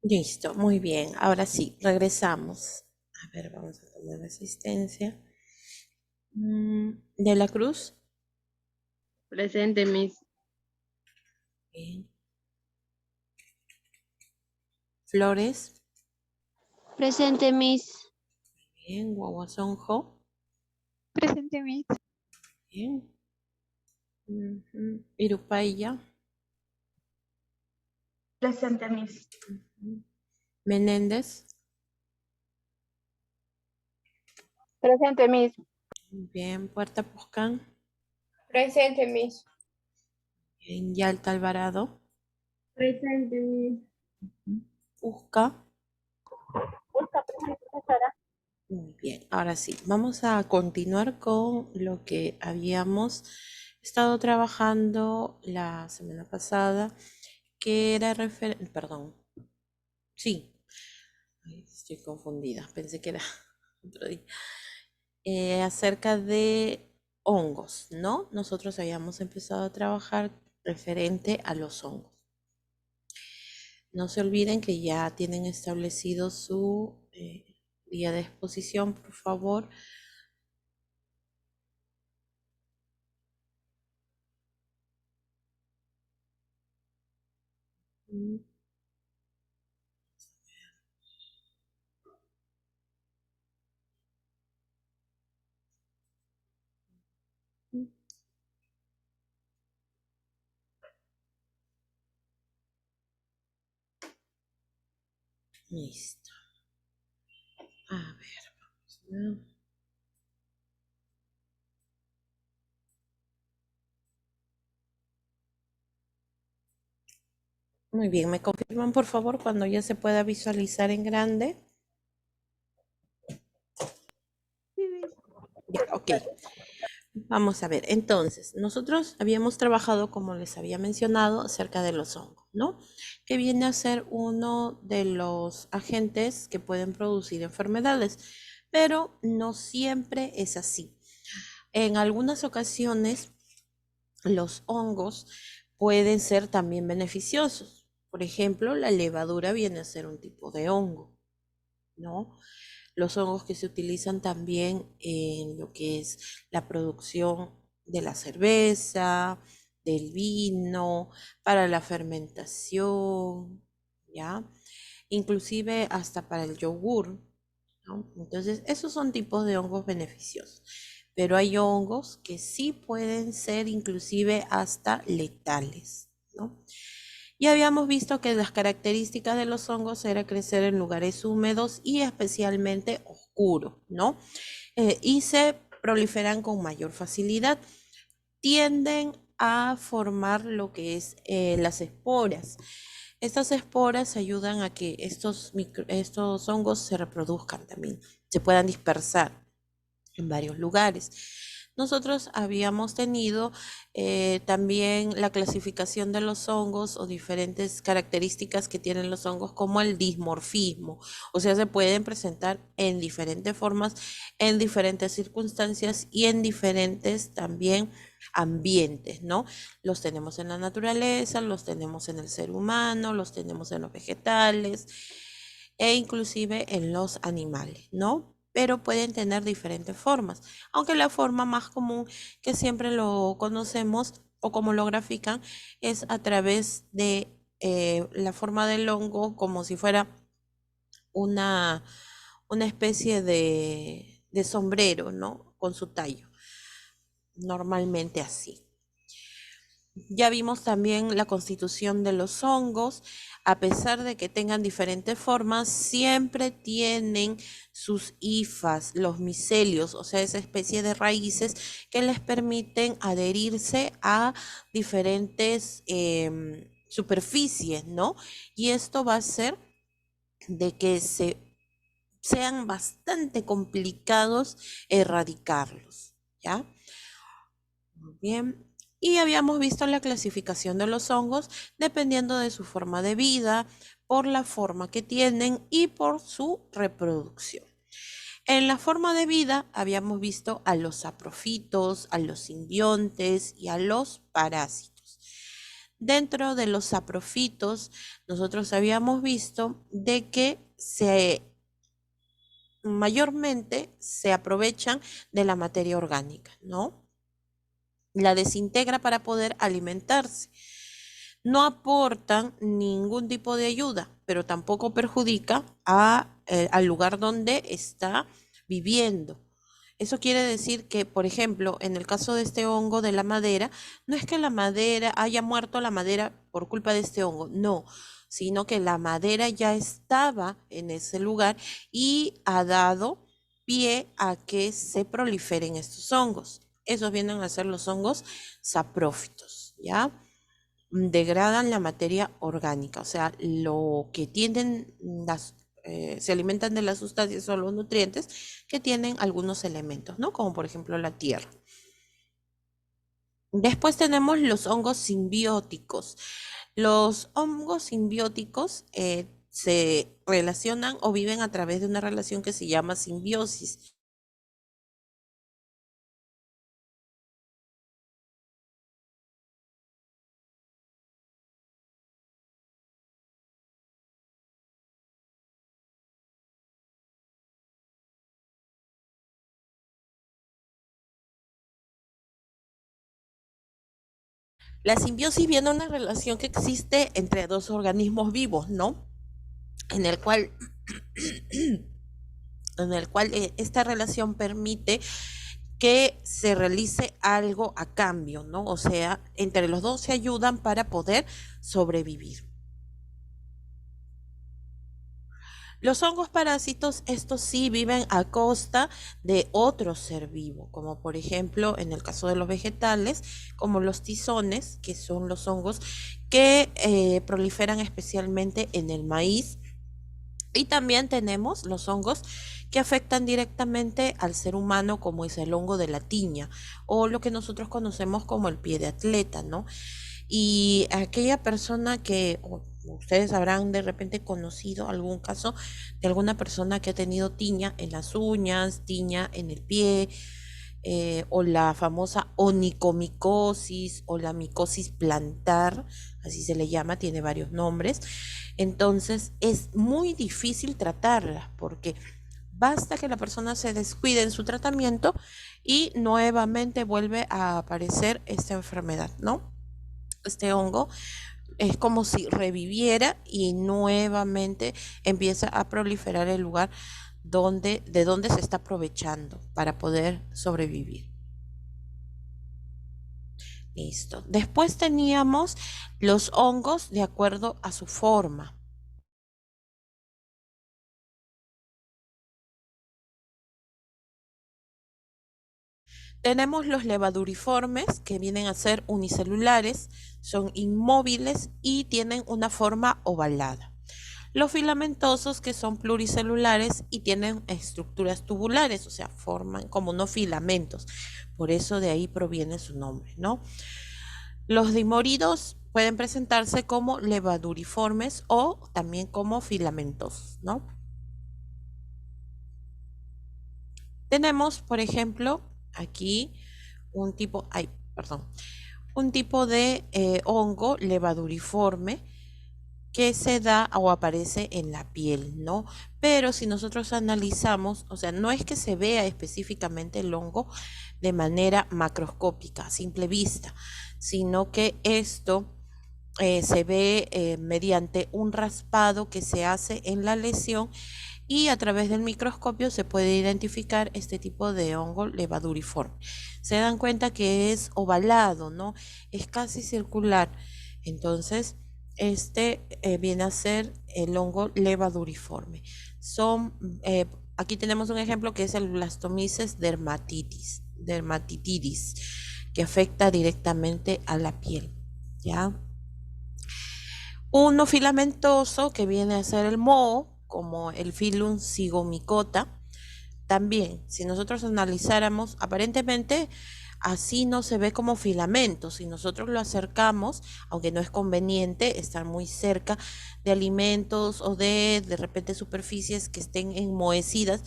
Listo, muy bien. Ahora sí, regresamos. A ver, vamos a tomar resistencia. De la Cruz. Presente, Miss. Bien. Flores. Presente, Miss. Bien. Guaguasonjo. Presente, Miss. Bien. Irupaya. Presente, Miss. Ujú. Menéndez. Presente, Miss. Bien. Puerta Puscán. Presente, Miss. Bien. Yalta Alvarado. Presente, Miss. Ujú. Usca. Busca presente, profesora. Muy bien, ahora sí, vamos a continuar con lo que habíamos estado trabajando la semana pasada, que era perdón, sí, ay, estoy confundida, pensé que era otro día, acerca de hongos, ¿no? Nosotros habíamos empezado a trabajar referente a los hongos. No se olviden que ya tienen establecido su día de exposición, por favor. Mm, Listo. A ver, vamos a ver. Muy bien, ¿me confirman por favor cuando ya se pueda visualizar en grande? Sí, Miss. Ya, ok. Vamos a ver, entonces, nosotros habíamos trabajado, como les había mencionado, acerca de los hongos, ¿no? Que viene a ser uno de los agentes que pueden producir enfermedades, pero no siempre es así. En algunas ocasiones, los hongos pueden ser también beneficiosos. Por ejemplo, la levadura viene a ser un tipo de hongo, ¿no? Los hongos que se utilizan también en lo que es la producción de la cerveza, del vino, para la fermentación, ¿ya? Inclusive hasta para el yogur, ¿no? Entonces, esos son tipos de hongos beneficiosos. Pero hay hongos que sí pueden ser inclusive hasta letales, ¿no? Ya habíamos visto que las características de los hongos era crecer en lugares húmedos y especialmente oscuros, ¿no? Y se proliferan con mayor facilidad. Tienden a formar lo que es las esporas. Estas esporas ayudan a que estos hongos se reproduzcan también, se puedan dispersar en varios lugares. Nosotros habíamos tenido también la clasificación de los hongos o diferentes características que tienen los hongos como el dismorfismo, o sea, se pueden presentar en diferentes formas, en diferentes circunstancias y en diferentes también ambientes, ¿no? Los tenemos en la naturaleza, los tenemos en el ser humano, los tenemos en los vegetales e inclusive en los animales, ¿no? Pero pueden tener diferentes formas, aunque la forma más común que siempre lo conocemos o como lo grafican es a través de la forma del hongo como si fuera una, una especie de sombrero, ¿no? Con su tallo, normalmente así. Ya vimos también la constitución de los hongos, a pesar de que tengan diferentes formas, siempre tienen sus hifas, los micelios, o sea, esa especie de raíces que les permiten adherirse a diferentes superficies, ¿no? Y esto va a hacer de que sean bastante complicados erradicarlos, ¿ya? Muy bien. Y habíamos visto la clasificación de los hongos dependiendo de su forma de vida, por la forma que tienen y por su reproducción. En la forma de vida habíamos visto a los saprofitos, a los simbiontes y a los parásitos. Dentro de los saprofitos, nosotros habíamos visto de que mayormente se aprovechan de la materia orgánica, ¿no? La desintegra para poder alimentarse. No aportan ningún tipo de ayuda, pero tampoco perjudica al lugar donde está viviendo. Eso quiere decir que, por ejemplo, en el caso de este hongo de la madera, no es que la madera haya muerto la madera por culpa de este hongo, no, sino que la madera ya estaba en ese lugar y ha dado pie a que se proliferen estos hongos. Esos vienen a ser los hongos saprófitos, ¿ya? Degradan la materia orgánica, o sea, lo que tienen se alimentan de las sustancias o los nutrientes que tienen algunos elementos, ¿no? Como por ejemplo la tierra. Después tenemos los hongos simbióticos. Los hongos simbióticos se relacionan o viven a través de una relación que se llama simbiosis. La simbiosis viene de una relación que existe entre dos organismos vivos, ¿no? En el cual, esta relación permite que se realice algo a cambio, ¿no? O sea, entre los dos se ayudan para poder sobrevivir. Los hongos parásitos, estos sí viven a costa de otro ser vivo, como por ejemplo en el caso de los vegetales, como los tizones, que son los hongos que proliferan especialmente en el maíz. Y también tenemos los hongos que afectan directamente al ser humano, como es el hongo de la tiña, o lo que nosotros conocemos como el pie de atleta, ¿no? Y aquella persona que ustedes habrán de repente conocido algún caso de alguna persona que ha tenido tiña en las uñas, tiña en el pie, o la famosa onicomicosis o la micosis plantar, así se le llama, tiene varios nombres. Entonces es muy difícil tratarla porque basta que la persona se descuide en su tratamiento y nuevamente vuelve a aparecer esta enfermedad, ¿no? Este hongo es como si reviviera y nuevamente empieza a proliferar el lugar de donde se está aprovechando para poder sobrevivir. Listo. Después teníamos los hongos de acuerdo a su forma. Tenemos los levaduriformes, que vienen a ser unicelulares, son inmóviles y tienen una forma ovalada. Los filamentosos, que son pluricelulares y tienen estructuras tubulares, o sea, forman como unos filamentos. Por eso de ahí proviene su nombre, ¿no? Los dimoridos pueden presentarse como levaduriformes o también como filamentosos, ¿no? Tenemos, por ejemplo, aquí un tipo de hongo levaduriforme que se da o aparece en la piel, ¿no? Pero si nosotros analizamos, o sea, no es que se vea específicamente el hongo de manera macroscópica, a simple vista, sino que esto se ve mediante un raspado que se hace en la lesión y a través del microscopio se puede identificar este tipo de hongo levaduriforme. Se dan cuenta que es ovalado, ¿no? Es casi circular. Entonces, este viene a ser el hongo levaduriforme. Aquí tenemos un ejemplo que es el Blastomyces dermatitidis, que afecta directamente a la piel, ¿ya? Uno filamentoso que viene a ser el moho, como el Phylum Zygomicota. También, si nosotros analizáramos, aparentemente así no se ve como filamento. Si nosotros lo acercamos, aunque no es conveniente estar muy cerca de alimentos o de repente superficies que estén enmohecidas,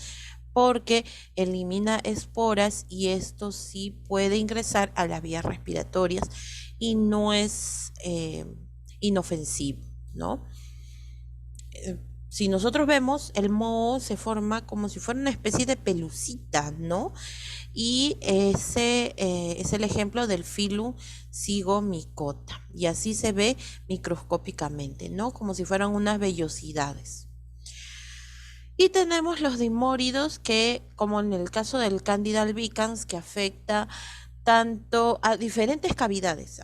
porque elimina esporas y esto sí puede ingresar a las vías respiratorias y no es inofensivo, ¿no? Si nosotros vemos, el moho se forma como si fuera una especie de pelucita, ¿no? Y ese es el ejemplo del Phylum Zygomicota. Y así se ve microscópicamente, ¿no? Como si fueran unas vellosidades. Y tenemos los dimóridos que, como en el caso del Candida albicans, que afecta tanto a diferentes cavidades.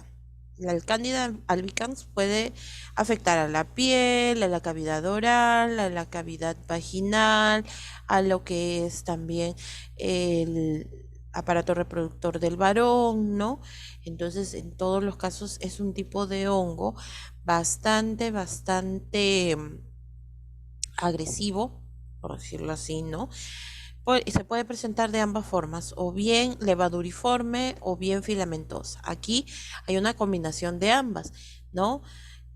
El Candida albicans puede afectar a la piel, a la cavidad oral, a la cavidad vaginal, a lo que es también el aparato reproductor del varón, ¿no? Entonces, en todos los casos es un tipo de hongo bastante agresivo, por decirlo así, ¿no? Se puede presentar de ambas formas, o bien levaduriforme o bien filamentosa. Aquí hay una combinación de ambas, ¿no?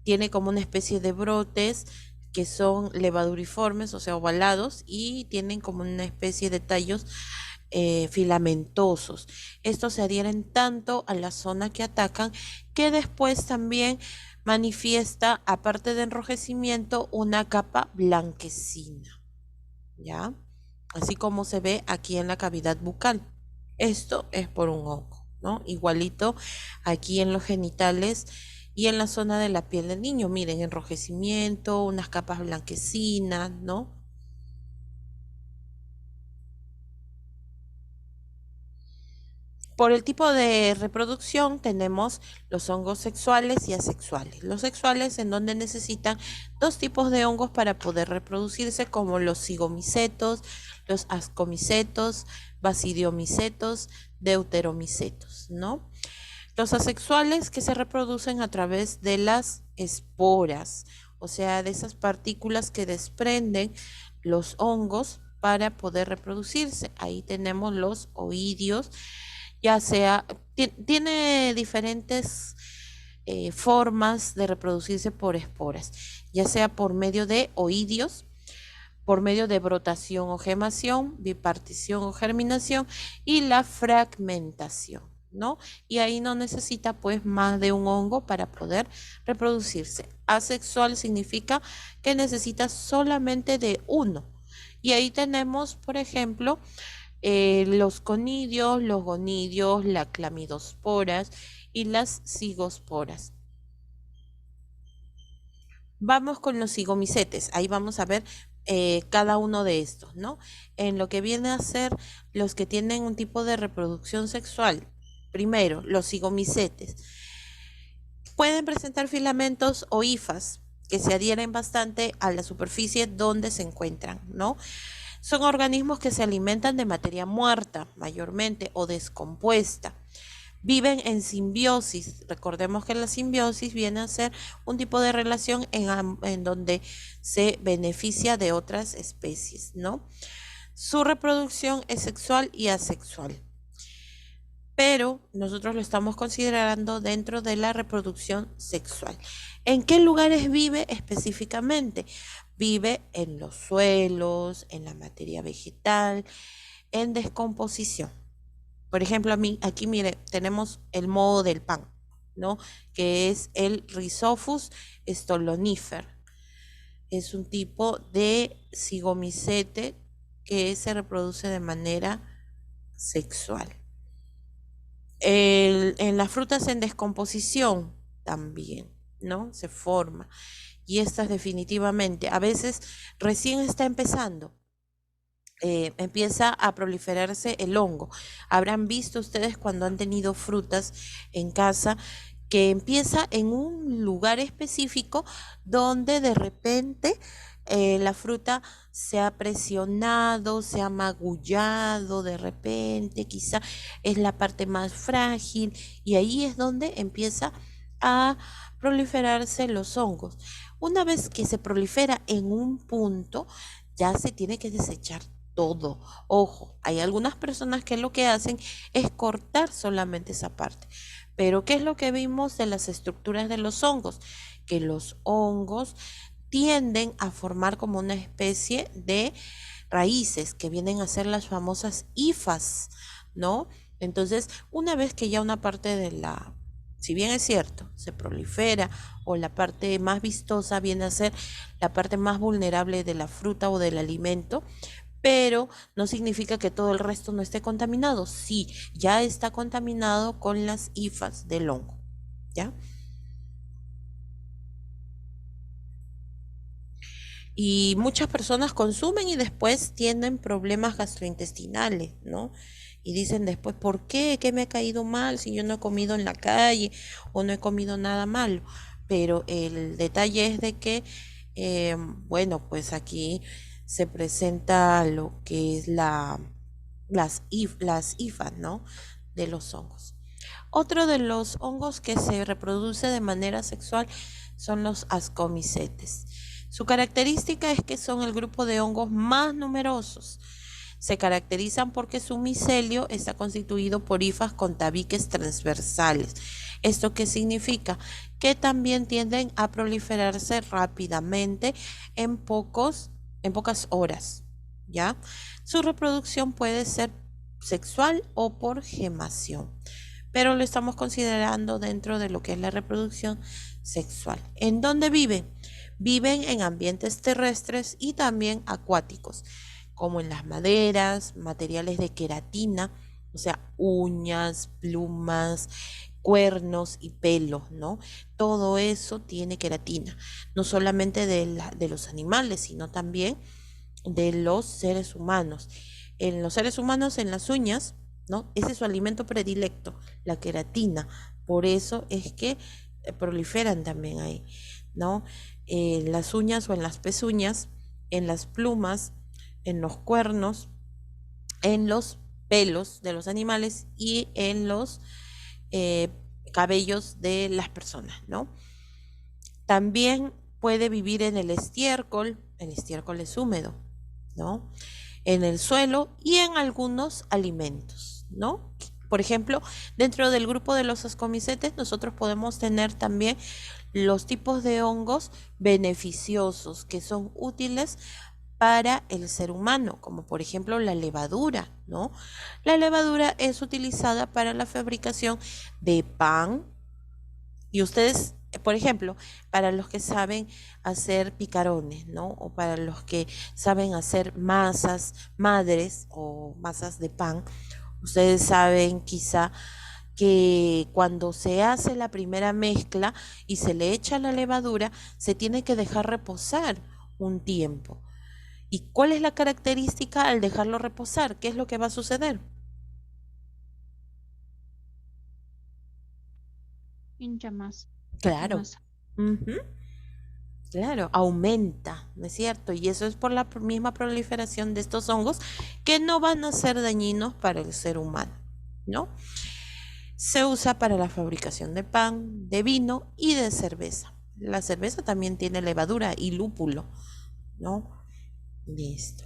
Tiene como una especie de brotes que son levaduriformes, o sea, ovalados, y tienen como una especie de tallos filamentosos. Estos se adhieren tanto a la zona que atacan que después también manifiesta, aparte de enrojecimiento, una capa blanquecina, ¿ya? Así como se ve aquí en la cavidad bucal. Esto es por un hongo, ¿no? Igualito aquí en los genitales y en la zona de la piel del niño. Miren, enrojecimiento, unas capas blanquecinas, ¿no? Por el tipo de reproducción tenemos los hongos sexuales y asexuales. Los sexuales en donde necesitan dos tipos de hongos para poder reproducirse, como los zigomicetos, los ascomicetos, basidiomicetos, deuteromicetos, ¿no? Los asexuales que se reproducen a través de las esporas, o sea, de esas partículas que desprenden los hongos para poder reproducirse. Ahí tenemos los oidios, ya sea, tiene diferentes formas de reproducirse por esporas, ya sea por medio de oidios, por medio de brotación o gemación, bipartición o germinación y la fragmentación, ¿no? Y ahí no necesita pues más de un hongo para poder reproducirse. Asexual significa que necesita solamente de uno. Y ahí tenemos, por ejemplo, los conidios, los gonidios, las clamidosporas y las cigosporas. Vamos con los cigomicetes, ahí vamos a ver cada uno de estos, ¿no? En lo que viene a ser los que tienen un tipo de reproducción sexual. Primero, los cigomicetes. Pueden presentar filamentos o hifas que se adhieren bastante a la superficie donde se encuentran, ¿no? Son organismos que se alimentan de materia muerta mayormente o descompuesta. Viven en simbiosis. Recordemos que la simbiosis viene a ser un tipo de relación en donde se beneficia de otras especies, ¿no? Su reproducción es sexual y asexual, pero nosotros lo estamos considerando dentro de la reproducción sexual. ¿En qué lugares vive específicamente? Vive en los suelos, en la materia vegetal, en descomposición. Por ejemplo, aquí mire, tenemos el moho del pan, ¿no? Que es el Rhizophus stolonifer. Es un tipo de zigomicete que se reproduce de manera sexual. En las frutas en descomposición también, ¿no? Se forma. Y estas definitivamente, a veces recién está empezando. Empieza a proliferarse el hongo. Habrán visto ustedes cuando han tenido frutas en casa que empieza en un lugar específico donde de repente la fruta se ha presionado, se ha magullado de repente, quizá es la parte más frágil y ahí es donde empieza a proliferarse los hongos. Una vez que se prolifera en un punto, ya se tiene que desechar todo. Ojo, hay algunas personas que lo que hacen es cortar solamente esa parte. Pero ¿qué es lo que vimos de las estructuras de los hongos? Que los hongos tienden a formar como una especie de raíces que vienen a ser las famosas hifas, ¿no? Entonces, una vez que ya una parte de la Si bien es cierto, se prolifera o la parte más vistosa viene a ser la parte más vulnerable de la fruta o del alimento, pero no significa que todo el resto no esté contaminado. Sí, ya está contaminado con las hifas del hongo, ¿ya? Y muchas personas consumen y después tienen problemas gastrointestinales, ¿no? Y dicen después, ¿por qué? ¿Qué me ha caído mal si yo no he comido en la calle o no he comido nada malo? Pero el detalle es de que, bueno, pues aquí se presenta lo que es las hifas, ¿no? De los hongos. Otro de los hongos que se reproduce de manera sexual son los ascomicetes. Su característica es que son el grupo de hongos más numerosos. Se caracterizan porque su micelio está constituido por hifas con tabiques transversales. ¿Esto qué significa? Que también tienden a proliferarse rápidamente en pocas horas, ¿ya? Su reproducción puede ser sexual o por gemación, pero lo estamos considerando dentro de lo que es la reproducción sexual. ¿En dónde viven? Viven en ambientes terrestres y también acuáticos, como en las maderas, materiales de queratina, o sea, uñas, plumas, cuernos y pelos, ¿no? Todo eso tiene queratina, no solamente de los animales, sino también de los seres humanos. En los seres humanos, en las uñas, ¿no? Ese es su alimento predilecto, la queratina. Por eso es que proliferan también ahí, ¿no? En las uñas o en las pezuñas, en las plumas, en los cuernos, en los pelos de los animales y en los cabellos de las personas, ¿no? También puede vivir en el estiércol es húmedo, ¿no? En el suelo y en algunos alimentos, ¿no? Por ejemplo, dentro del grupo de los ascomicetes nosotros podemos tener también los tipos de hongos beneficiosos que son útiles para el ser humano, como por ejemplo la levadura, ¿no? La levadura es utilizada para la fabricación de pan y ustedes, por ejemplo, para los que saben hacer picarones, ¿no? O para los que saben hacer masas madres o masas de pan, ustedes saben quizá que cuando se hace la primera mezcla y se le echa la levadura, se tiene que dejar reposar un tiempo. ¿Y cuál es la característica al dejarlo reposar? ¿Qué es lo que va a suceder? Hincha más. Claro. Masa. Ujú. Claro, aumenta, ¿no es cierto? Y eso es por la misma proliferación de estos hongos que no van a ser dañinos para el ser humano, ¿no? Se usa para la fabricación de pan, de vino y de cerveza. La cerveza también tiene levadura y lúpulo, ¿no? Listo.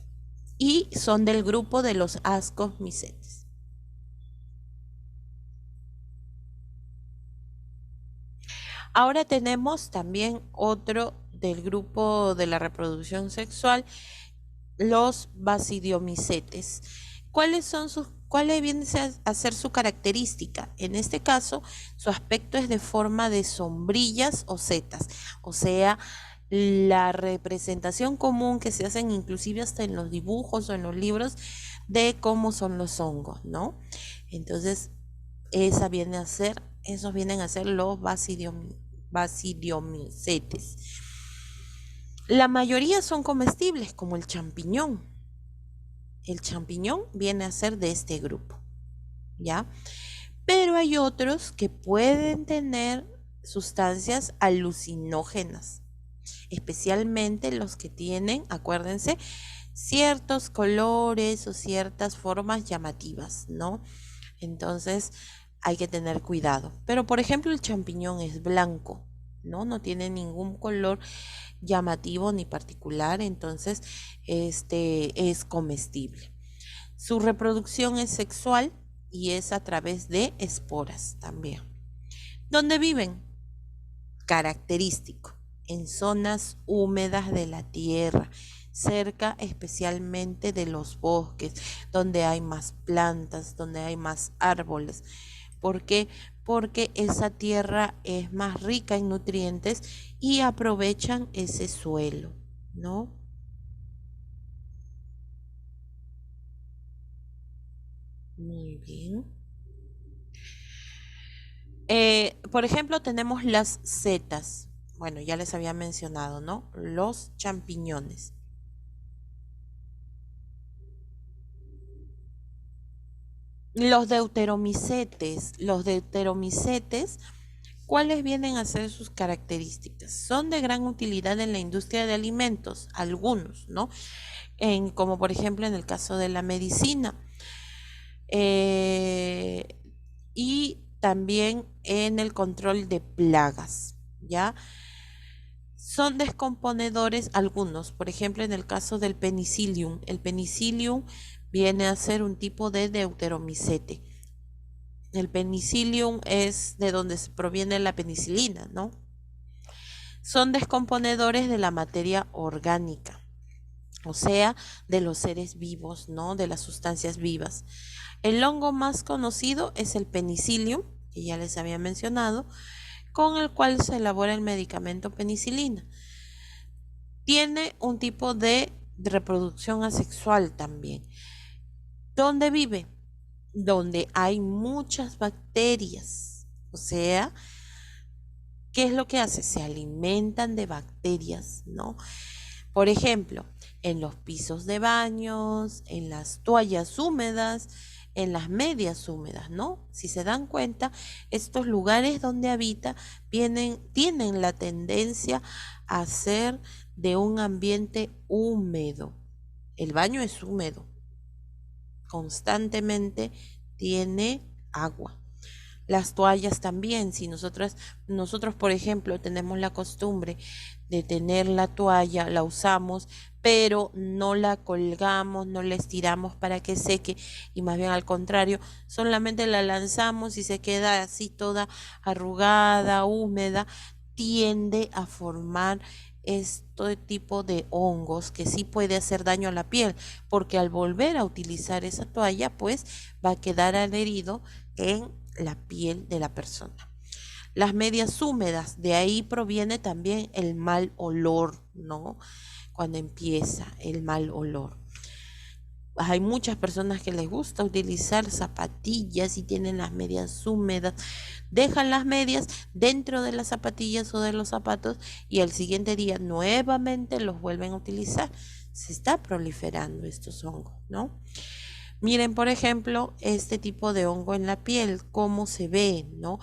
Y son del grupo de los ascomicetes. Ahora tenemos también otro del grupo de la reproducción sexual, los basidiomicetes. ¿Cuál viene a ser su característica? En este caso, su aspecto es de forma de sombrillas o setas, o sea, la representación común que se hacen inclusive hasta en los dibujos o en los libros de cómo son los hongos, ¿no? Entonces, esos vienen a ser los basidiomicetes. La mayoría son comestibles, como el champiñón. El champiñón viene a ser de este grupo, ¿ya? Pero hay otros que pueden tener sustancias alucinógenas, especialmente los que tienen, acuérdense, ciertos colores o ciertas formas llamativas, ¿no? Entonces hay que tener cuidado. Pero por ejemplo el champiñón es blanco, ¿no? No tiene ningún color llamativo ni particular, entonces es comestible. Su reproducción es sexual y es a través de esporas también. ¿Dónde viven? Característico, en zonas húmedas de la tierra, cerca especialmente de los bosques, donde hay más plantas, donde hay más árboles. ¿Por qué? porque esa tierra es más rica en nutrientes y aprovechan ese suelo, ¿no? Muy bien. Por ejemplo, tenemos las setas. Bueno, ya les había mencionado, ¿no? Los champiñones. Los deuteromicetes, ¿cuáles vienen a ser sus características? Son de gran utilidad en la industria de alimentos, algunos, ¿no? Como por ejemplo en el caso de la medicina. Eh, y también en el control de plagas, ¿ya? Son descomponedores algunos, por ejemplo en el caso del penicillium. El penicillium viene a ser un tipo de deuteromicete. El penicillium es de donde se proviene la penicilina, ¿no? Son descomponedores de la materia orgánica, o sea, de los seres vivos, ¿no? De las sustancias vivas. El hongo más conocido es el penicillium, que ya les había mencionado, con el cual se elabora el medicamento penicilina. Tiene un tipo de reproducción asexual también. ¿Dónde vive? Donde hay muchas bacterias. O sea, ¿qué es lo que hace? Se alimentan de bacterias, ¿no? Por ejemplo, en los pisos de baños, en las toallas húmedas, en las medias húmedas, ¿no? Si se dan cuenta, estos lugares donde habita tienen la tendencia a ser de un ambiente húmedo. El baño es húmedo, constantemente tiene agua. Las toallas también, si nosotros, por ejemplo, tenemos la costumbre de tener la toalla, la usamos, pero no la colgamos, no la estiramos para que seque y más bien al contrario, solamente la lanzamos y se queda así toda arrugada, húmeda, tiende a formar este tipo de hongos que sí puede hacer daño a la piel, porque al volver a utilizar esa toalla, pues va a quedar adherido en la piel de la persona. Las medias húmedas, de ahí proviene también el mal olor, ¿no? Cuando empieza el mal olor. Hay muchas personas que les gusta utilizar zapatillas y tienen las medias húmedas. Dejan las medias dentro de las zapatillas o de los zapatos y al siguiente día nuevamente los vuelven a utilizar. Se está proliferando estos hongos, ¿no? Miren, por ejemplo, este tipo de hongo en la piel, cómo se ve, ¿no?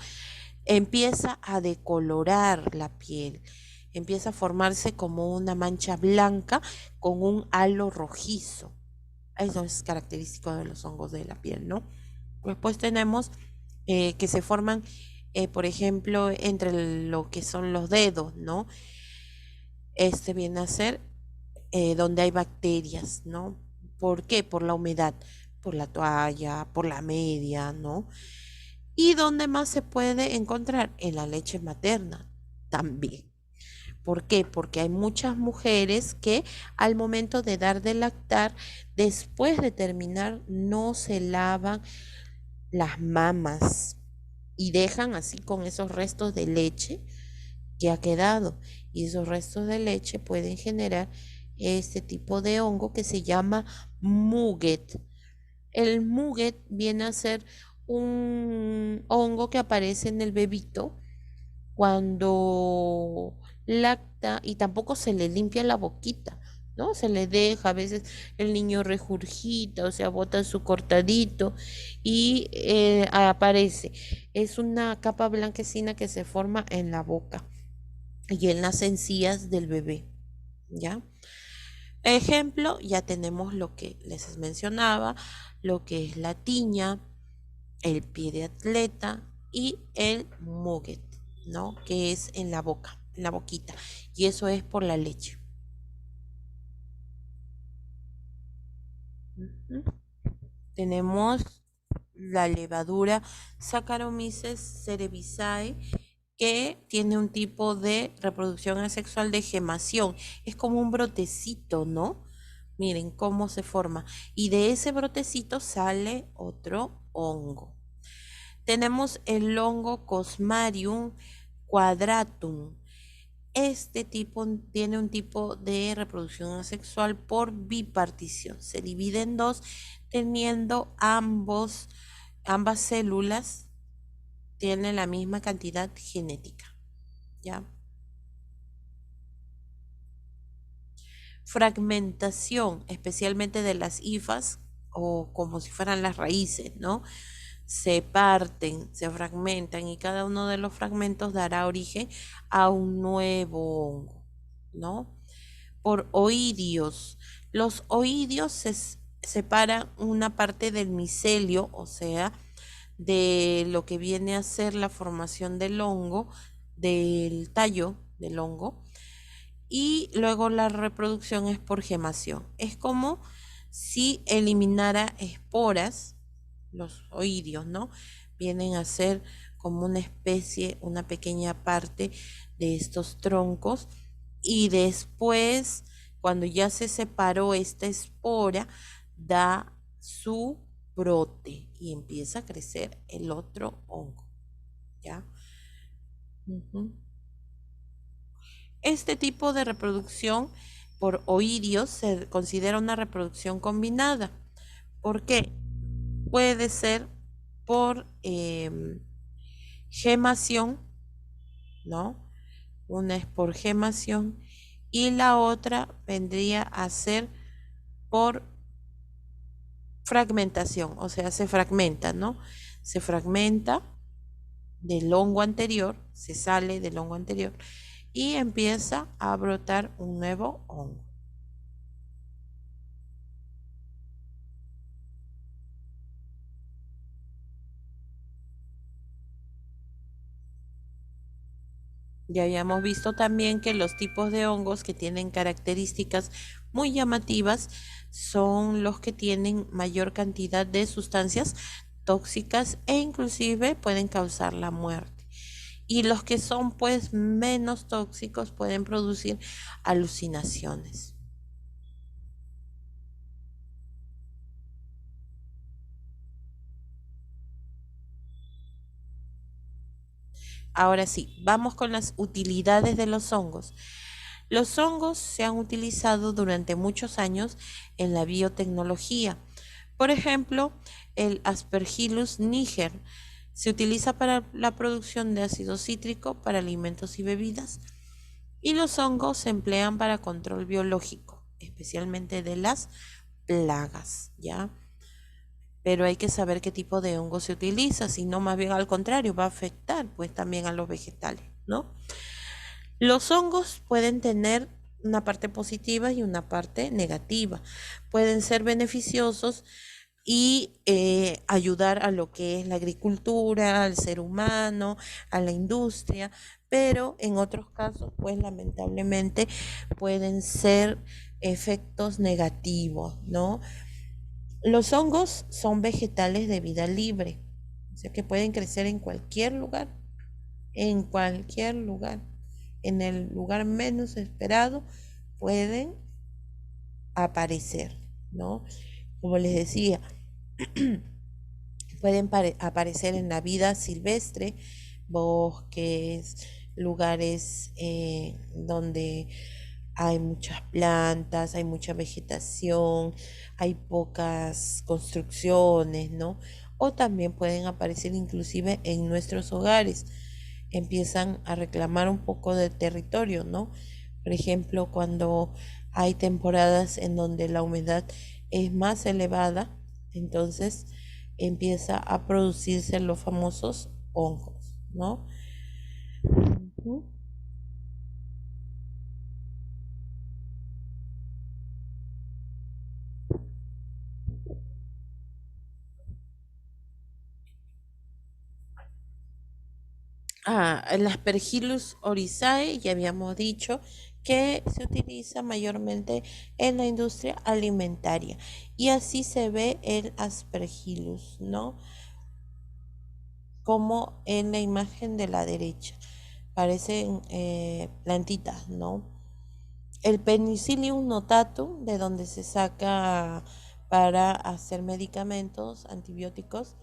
Empieza a decolorar la piel, empieza a formarse como una mancha blanca con un halo rojizo. Eso es característico de los hongos de la piel, ¿no? Después tenemos que se forman, por ejemplo, entre lo que son los dedos, ¿no? Este viene a ser donde hay bacterias, ¿no? ¿Por qué? Por la humedad, por la toalla, por la media, ¿no? ¿Y dónde más se puede encontrar? En la leche materna también. ¿Por qué? Porque hay muchas mujeres que al momento de dar de lactar, después de terminar, no se lavan las mamas y dejan así con esos restos de leche que ha quedado. Y esos restos de leche pueden generar este tipo de hongo que se llama muguet. El muguet viene a ser un hongo que aparece en el bebito cuando lacta y tampoco se le limpia la boquita, ¿no? Se le deja, a veces el niño regurgita, o sea, bota su cortadito y aparece. Es una capa blanquecina que se forma en la boca y en las encías del bebé, ¿ya? Ejemplo, ya tenemos lo que les mencionaba, lo que es la tiña, el pie de atleta y el muguet, ¿no? Que es en la boca, en la boquita. Y eso es por la leche. Tenemos la levadura Saccharomyces cerevisiae, que tiene un tipo de reproducción asexual de gemación. Es como un brotecito, ¿no? Miren cómo se forma. Y de ese brotecito sale otro hongo. Tenemos el hongo Cosmarium quadratum. Este tipo tiene un tipo de reproducción asexual por bipartición. Se divide en dos, teniendo ambas células tienen la misma cantidad genética. ¿Ya? Fragmentación, especialmente de las hifas o como si fueran las raíces, ¿no? Se parten, se fragmentan y cada uno de los fragmentos dará origen a un nuevo hongo, ¿no? Por oidios. Los oidios se separan una parte del micelio, o sea, de lo que viene a ser la formación del hongo, del tallo del hongo, y luego la reproducción es por gemación. Es como si eliminara esporas, los oidios, ¿no? Vienen a ser como una especie, una pequeña parte de estos troncos y después, cuando ya se separó esta espora, da su brote y empieza a crecer el otro hongo, ¿ya? Ujú. Este tipo de reproducción por oidios se considera una reproducción combinada. ¿Por qué? Puede ser por gemación, ¿no? Una es por gemación y la otra vendría a ser por fragmentación, o sea, se fragmenta, ¿no? Se fragmenta del hongo anterior, se sale del hongo anterior y empieza a brotar un nuevo hongo. Ya habíamos visto también que los tipos de hongos que tienen características muy llamativas son los que tienen mayor cantidad de sustancias tóxicas e inclusive pueden causar la muerte. Y los que son pues menos tóxicos pueden producir alucinaciones. Ahora sí, vamos con las utilidades de los hongos. Los hongos se han utilizado durante muchos años en la biotecnología. Por ejemplo, el Aspergillus niger se utiliza para la producción de ácido cítrico para alimentos y bebidas. Y los hongos se emplean para control biológico, especialmente de las plagas, ¿ya? Pero hay que saber qué tipo de hongo se utiliza, si no, más bien al contrario, va a afectar pues también a los vegetales, ¿no? Los hongos pueden tener una parte positiva y una parte negativa. Pueden ser beneficiosos y ayudar a lo que es la agricultura, al ser humano, a la industria, pero en otros casos, pues lamentablemente pueden ser efectos negativos, ¿no? Los hongos son vegetales de vida libre, o sea que pueden crecer en cualquier lugar, en cualquier lugar, en el lugar menos esperado pueden aparecer, ¿no? Como les decía, pueden aparecer en la vida silvestre, bosques, lugares donde hay muchas plantas, hay mucha vegetación, hay pocas construcciones, ¿no? O también pueden aparecer inclusive en nuestros hogares. Empiezan a reclamar un poco de territorio, ¿no? Por ejemplo, cuando hay temporadas en donde la humedad es más elevada, entonces empieza a producirse los famosos hongos, ¿no? Ujú. El Aspergillus oryzae, ya habíamos dicho que se utiliza mayormente en la industria alimentaria. Y así se ve el Aspergillus, ¿no? Como en la imagen de la derecha. Parecen plantitas, ¿no? El Penicillium notatum, de donde se saca para hacer medicamentos, antibióticos,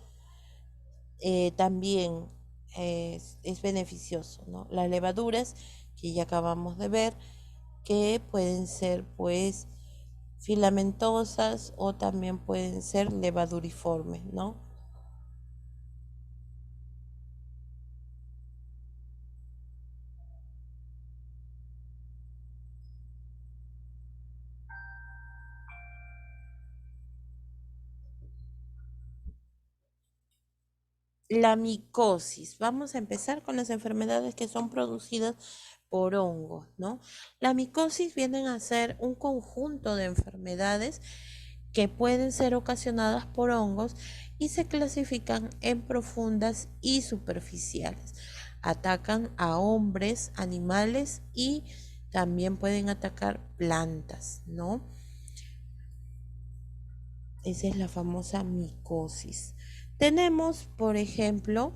también es beneficioso, ¿no? Las levaduras que ya acabamos de ver, que pueden ser pues filamentosas o también pueden ser levaduriformes, ¿no? La micosis. Vamos a empezar con las enfermedades que son producidas por hongos, ¿no? La micosis vienen a ser un conjunto de enfermedades que pueden ser ocasionadas por hongos y se clasifican en profundas y superficiales. Atacan a hombres, animales y también pueden atacar plantas, ¿no? Esa es la famosa micosis. Tenemos, por ejemplo,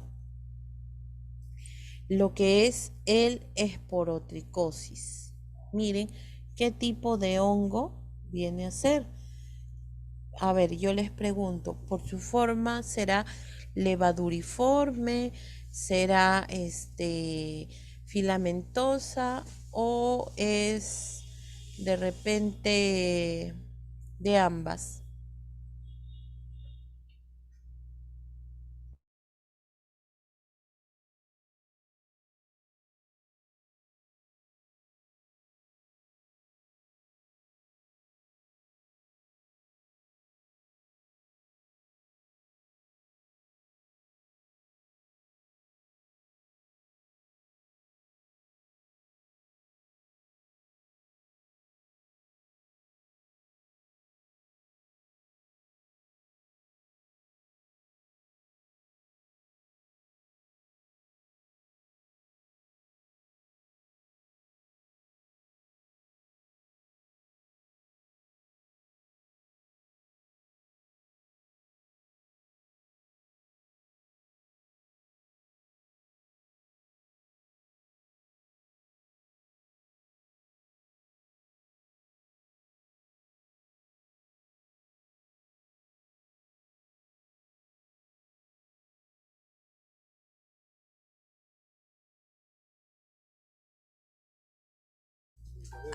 lo que es el esporotricosis. Miren qué tipo de hongo viene a ser. A ver, yo les pregunto, por su forma, ¿será levaduriforme? ¿Será filamentosa? ¿O es de repente de ambas?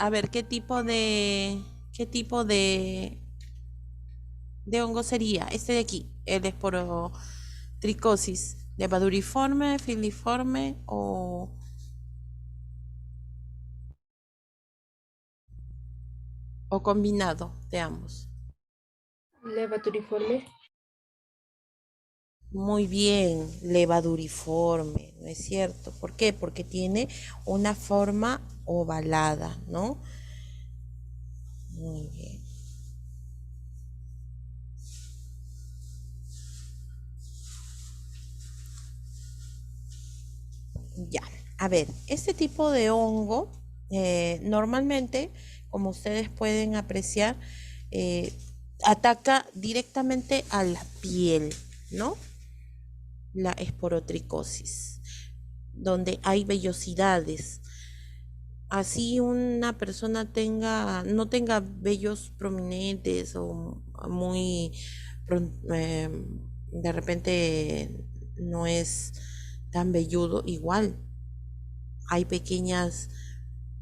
A ver, ¿qué tipo de hongo sería? Este de aquí, el esporotricosis, levaduriforme, filiforme o combinado de ambos. Levaduriforme. Muy bien, levaduriforme, ¿no es cierto? ¿Por qué? Porque tiene una forma ovalada, ¿no? Muy bien. Ya, a ver, este tipo de hongo normalmente, como ustedes pueden apreciar, eh, ataca directamente a la piel, ¿no? La esporotricosis, donde hay vellosidades. Así una persona no tenga vellos prominentes o muy, de repente no es tan velludo, igual hay pequeños,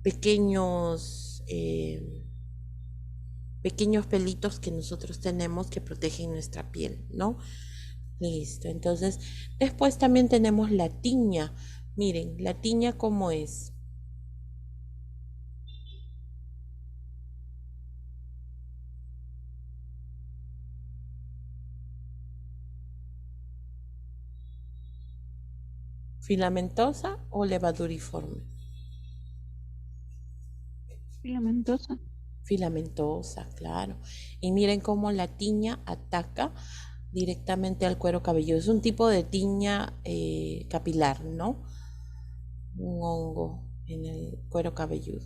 pequeños pelitos que nosotros tenemos que protegen nuestra piel, ¿no? Listo, entonces después también tenemos la tiña. Miren, la tiña cómo es. ¿Filamentosa o levaduriforme? Filamentosa. Filamentosa, claro. Y miren cómo la tiña ataca directamente al cuero cabelludo. Es un tipo de tiña capilar, ¿no? Un hongo en el cuero cabelludo.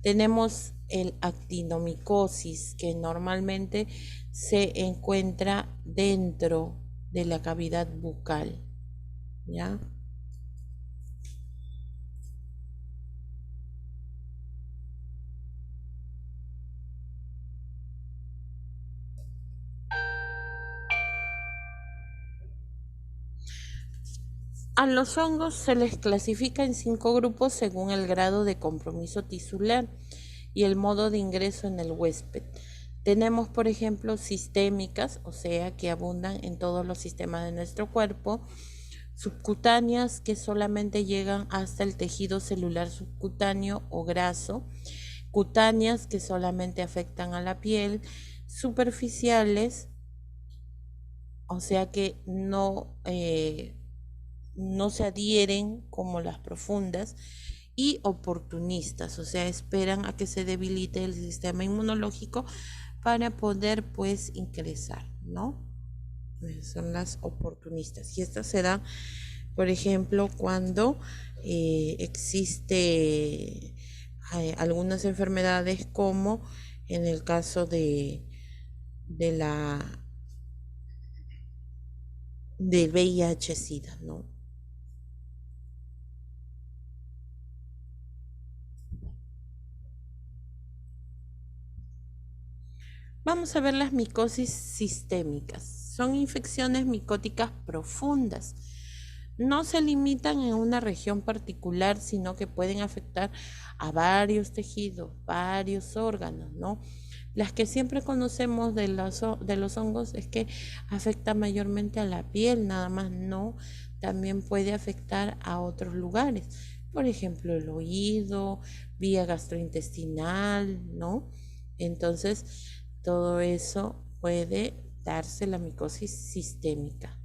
Tenemos el actinomicosis, que normalmente se encuentra dentro de la cavidad bucal, ¿ya? A los hongos se les clasifica en 5 grupos según el grado de compromiso tisular y el modo de ingreso en el huésped. Tenemos, por ejemplo, sistémicas, o sea, que abundan en todos los sistemas de nuestro cuerpo, subcutáneas, que solamente llegan hasta el tejido celular subcutáneo o graso, cutáneas, que solamente afectan a la piel, superficiales, o sea que no se adhieren como las profundas, y oportunistas, o sea, esperan a que se debilite el sistema inmunológico para poder pues ingresar, ¿no? Son las oportunistas. Y estas se dan, por ejemplo, cuando existe algunas enfermedades como en el caso de la del VIH-Sida, ¿no? Vamos a ver las micosis sistémicas. Son infecciones micóticas profundas. No se limitan en una región particular, sino que pueden afectar a varios tejidos, varios órganos, ¿no? Las que siempre conocemos de los hongos es que afecta mayormente a la piel, nada más no, también puede afectar a otros lugares. Por ejemplo, el oído, vía gastrointestinal, ¿no? Entonces, todo eso puede darse la micosis sistémica.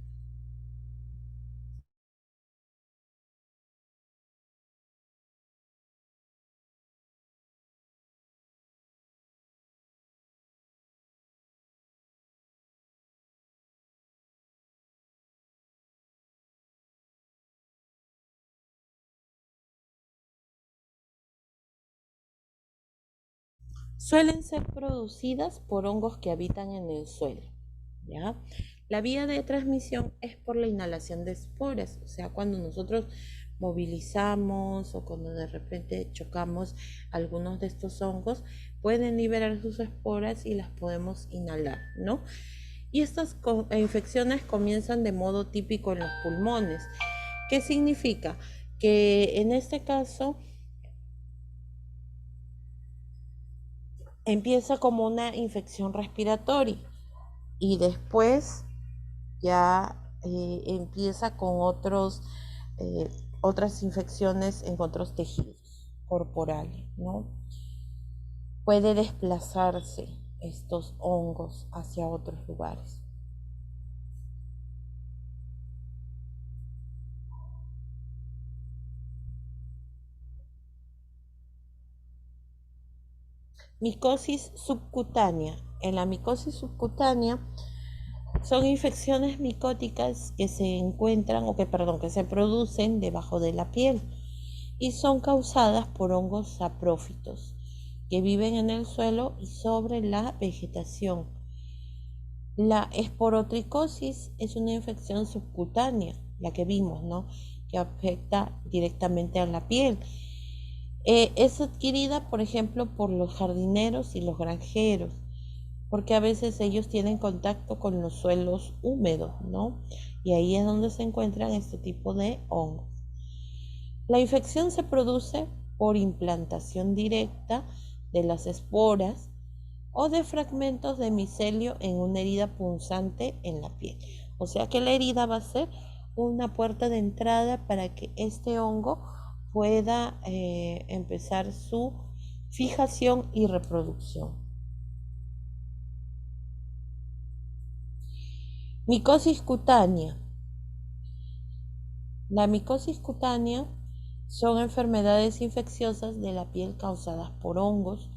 Suelen ser producidas por hongos que habitan en el suelo, ¿ya? La vía de transmisión es por la inhalación de esporas, o sea, cuando nosotros movilizamos o cuando de repente chocamos algunos de estos hongos, pueden liberar sus esporas y las podemos inhalar, ¿no? Y estas infecciones comienzan de modo típico en los pulmones. ¿Qué significa? Que en este caso empieza como una infección respiratoria y después ya empieza con otras infecciones en otros tejidos corporales, ¿no? Puede desplazarse estos hongos hacia otros lugares. Micosis subcutánea. En la micosis subcutánea son infecciones micóticas que se encuentran que se producen debajo de la piel y son causadas por hongos saprófitos que viven en el suelo y sobre la vegetación. La esporotricosis es una infección subcutánea, la que vimos, ¿no? Que afecta directamente a la piel. Es adquirida, por ejemplo, por los jardineros y los granjeros, porque a veces ellos tienen contacto con los suelos húmedos, ¿no? Y ahí es donde se encuentran este tipo de hongos. La infección se produce por implantación directa de las esporas o de fragmentos de micelio en una herida punzante en la piel. O sea que la herida va a ser una puerta de entrada para que este hongo pueda empezar su fijación y reproducción. Micosis cutánea. La micosis cutánea son enfermedades infecciosas de la piel causadas por hongos.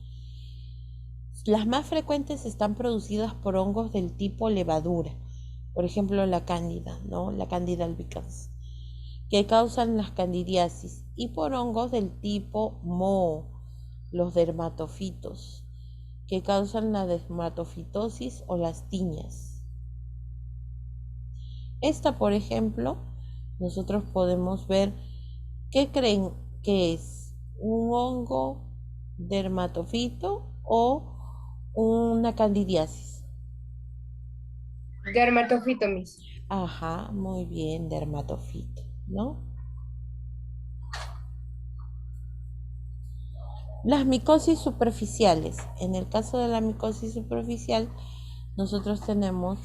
Las más frecuentes están producidas por hongos del tipo levadura, por ejemplo la cándida, ¿no? La Candida albicans, que causan las candidiasis, y por hongos del tipo moho, los dermatofitos, que causan la dermatofitosis o las tiñas. Esta, por ejemplo, nosotros podemos ver, ¿qué creen que es? ¿Un hongo dermatofito o una candidiasis? Dermatofito, Miss. Ajá, muy bien, dermatofito. ¿no? Las micosis superficiales. En el caso de la micosis superficial, nosotros tenemos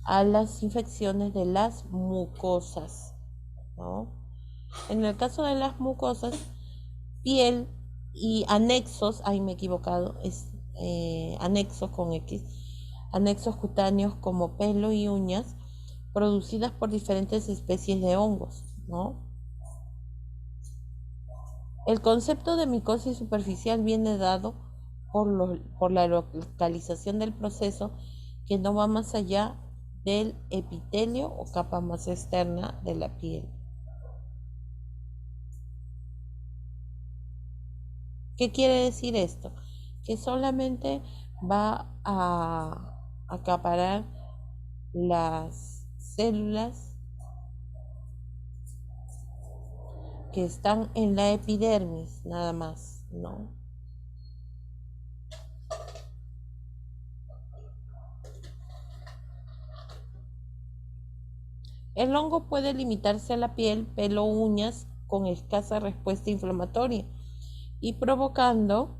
a las infecciones de las mucosas, ¿no? En el caso de las mucosas, piel y anexos, ahí me he equivocado, es anexos con X, anexos cutáneos como pelo y uñas, producidas por diferentes especies de hongos, ¿no? El concepto de micosis superficial viene dado por la localización del proceso que no va más allá del epitelio o capa más externa de la piel. ¿Qué quiere decir esto? Que solamente va a acaparar las células que están en la epidermis, nada más, ¿no? El hongo puede limitarse a la piel, pelo, uñas, con escasa respuesta inflamatoria y provocando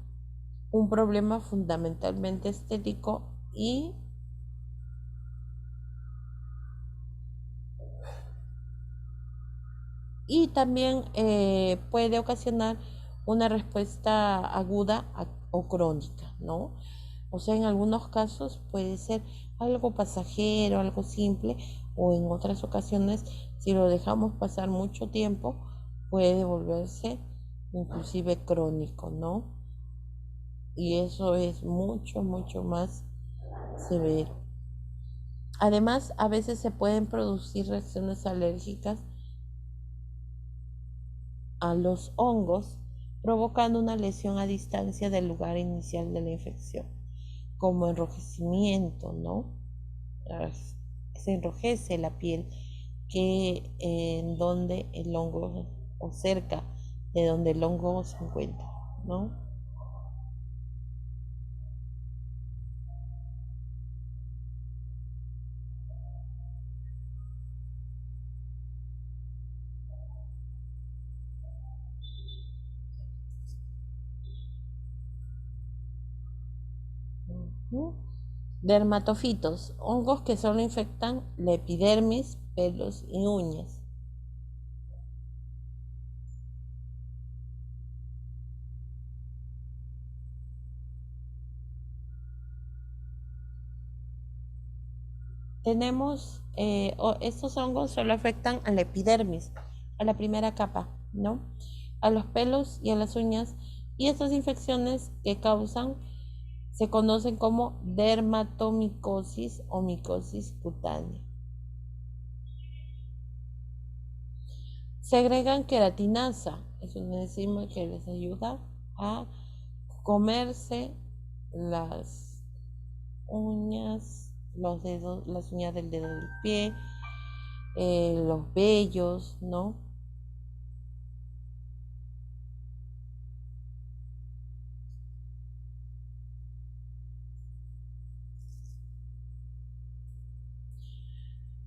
un problema fundamentalmente estético y también puede ocasionar una respuesta aguda o crónica, ¿no? O sea, en algunos casos puede ser algo pasajero, algo simple, o en otras ocasiones, si lo dejamos pasar mucho tiempo, puede volverse inclusive crónico, ¿no? Y eso es mucho, mucho más severo. Además, a veces se pueden producir reacciones alérgicas a los hongos, provocando una lesión a distancia del lugar inicial de la infección, como enrojecimiento, ¿no? Se enrojece la piel que en donde el hongo o cerca de donde el hongo se encuentra, ¿no? Ujú. Dermatofitos, hongos que solo infectan la epidermis, pelos y uñas. Tenemos, estos hongos solo afectan a la epidermis, a la primera capa, ¿no? A los pelos y a las uñas. Y estas infecciones que causan se conocen como dermatomicosis o micosis cutánea. Segregan queratinasa, es una enzima que les ayuda a comerse las uñas, los dedos, las uñas del dedo del pie, los vellos, ¿no?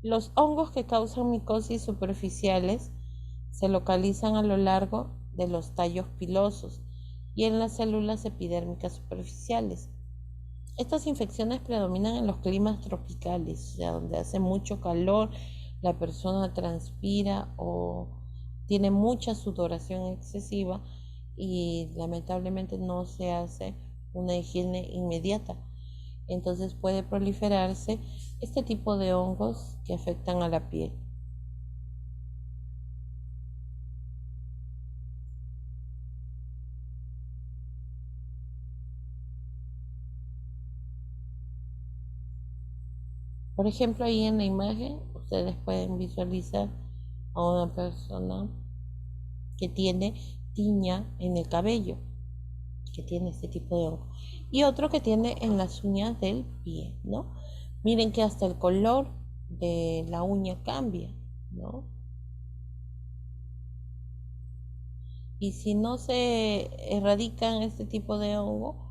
Los hongos que causan micosis superficiales se localizan a lo largo de los tallos pilosos y en las células epidérmicas superficiales. Estas infecciones predominan en los climas tropicales, o sea, donde hace mucho calor, la persona transpira o tiene mucha sudoración excesiva y lamentablemente no se hace una higiene inmediata. Entonces puede proliferarse este tipo de hongos que afectan a la piel. Por ejemplo, ahí en la imagen ustedes pueden visualizar a una persona que tiene tiña en el cabello, que tiene este tipo de hongo, y otro que tiene en las uñas del pie, ¿no? Miren que hasta el color de la uña cambia, ¿no? Y si no se erradican este tipo de hongo,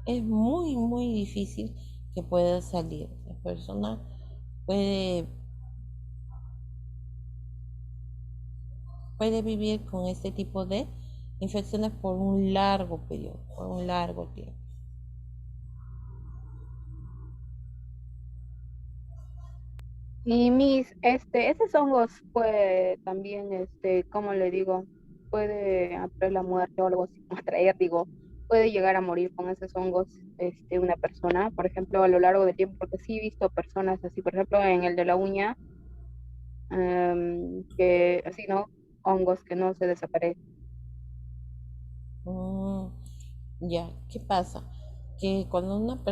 es muy, muy difícil que pueda salir. La persona puede puede vivir con este tipo de infecciones por un largo periodo, por un largo tiempo. Y esos hongos puede también, ¿cómo le digo? Puede atraer la muerte o algo así, como atraer, digo, puede llegar a morir con esos hongos, una persona, por ejemplo, a lo largo del tiempo, porque sí he visto personas así, por ejemplo, en el de la uña, que así, ¿no? Hongos que no se desaparecen. Mm, ya, ¿qué pasa? Que cuando una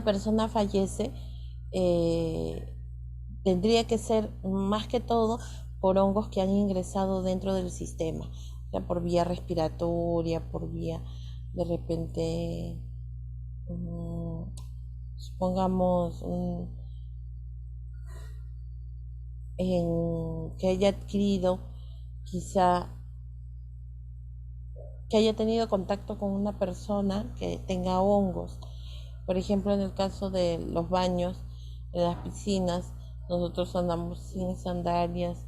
persona fallece, eh, tendría que ser más que todo por hongos que han ingresado dentro del sistema, o sea, por vía respiratoria, por vía de repente, mm, supongamos, que haya adquirido, quizá que haya tenido contacto con una persona que tenga hongos. Por ejemplo, en el caso de los baños, en las piscinas, nosotros andamos sin sandalias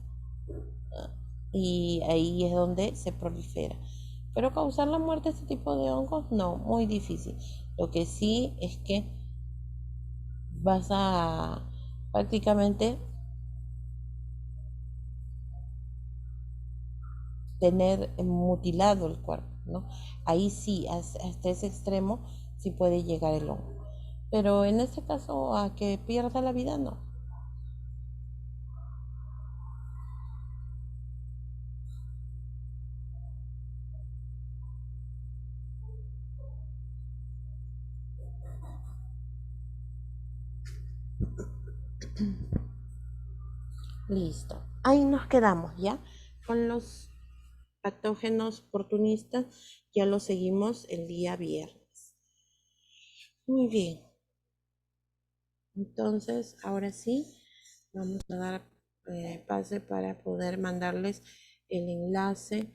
y ahí es donde se prolifera. Pero causar la muerte de este tipo de hongos, no, muy difícil. Lo que sí es que vas a prácticamente tener mutilado el cuerpo, ¿no? Ahí sí, hasta ese extremo sí puede llegar el hongo. Pero en este caso, a que pierda la vida, no. Listo. Ahí nos quedamos, ¿ya? Con los patógenos oportunistas, ya lo seguimos el día viernes. Muy bien. Entonces, ahora sí, vamos a dar pase para poder mandarles el enlace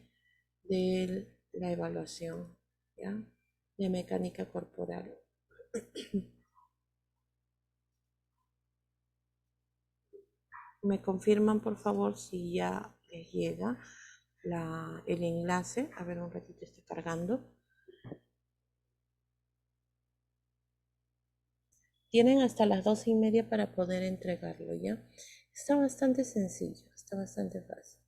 de la evaluación, ¿ya? De mecánica corporal. ¿Me confirman, por favor, si ya les llega el enlace? A ver, un ratito está cargando. Tienen hasta las 12:30 para poder entregarlo, ¿ya? Está bastante sencillo, está bastante fácil.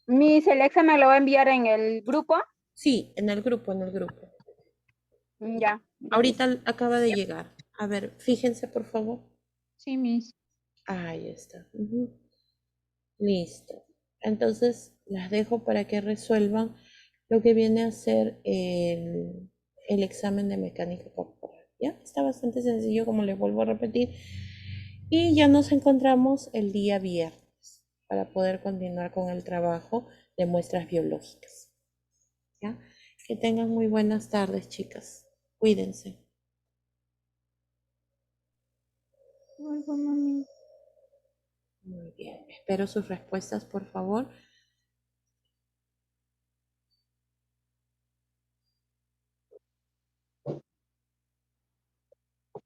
El examen me lo va a enviar en el grupo. Sí, en el grupo, en el grupo. Ya, Ahorita entonces, acaba de llegar. A ver, fíjense, por favor. Sí, Miss. Ahí está. Ujú. Listo. Entonces las dejo para que resuelvan lo que viene a ser el examen de mecánica corporal. ¿Ya? Está bastante sencillo, como les vuelvo a repetir. Y ya nos encontramos el día viernes para poder continuar con el trabajo de muestras biológicas. ¿Ya? Que tengan muy buenas tardes, chicas. Cuídense. Algo, mami. Muy bien. Espero sus respuestas, por favor.